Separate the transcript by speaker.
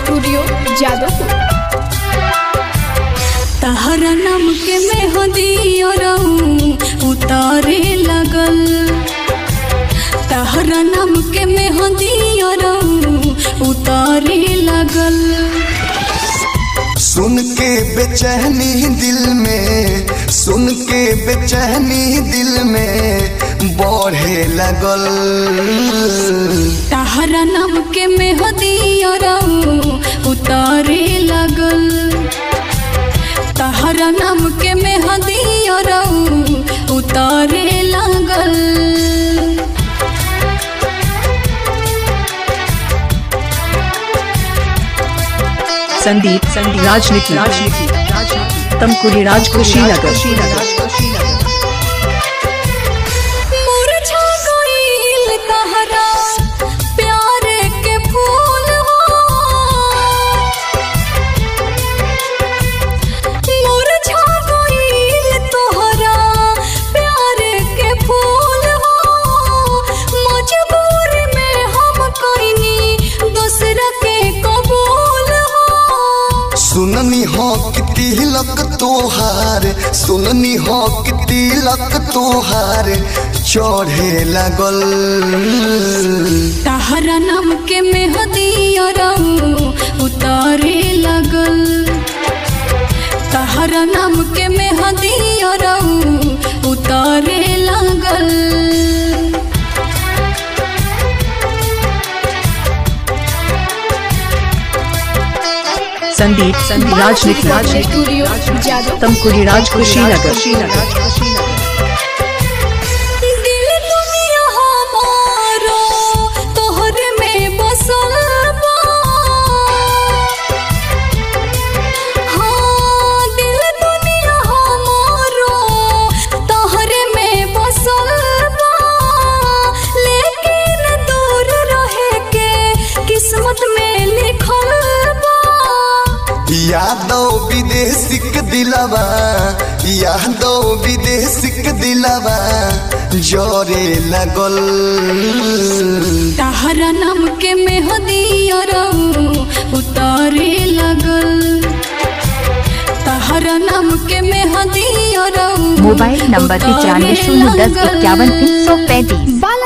Speaker 1: Studio Jadavpur.
Speaker 2: तहरा नाम के मेहंदी उतारे लगल, तहरा नाम के मेहंदी उतारे लगल।
Speaker 3: सुन के बेचैनी दिल में, सुन के बेचैनी दिल में बढ़े लगल।
Speaker 2: तहरा नाम के मेहंदी उतारे लगल, तहरा नाम के मेहंदी उतारे लगल।
Speaker 4: संदीप राजनीति तमकुरी राजकुशीनगर।
Speaker 3: सुननी हो कि तिलक तोहार, सुननी हो कि तिलक तोहार चढ़े लगल।
Speaker 2: तहरा नाम के मेहंदी उतारे लगल, तहरा नाम के मेहंदी उतारे लगल।
Speaker 4: संदीप राजनीति
Speaker 1: स्टूडियो जादवपुर।
Speaker 4: तमकुरी राजकुशीनगर।
Speaker 3: यादव विदेशिक दिलवा, यादव विदेशिक दिलवा जोरे लगल।
Speaker 2: तहरा नाम के मेहंदी उतारे लगल, तहरा नाम के मेहंदी
Speaker 5: मोबाइल नंबर 95 010 51 335।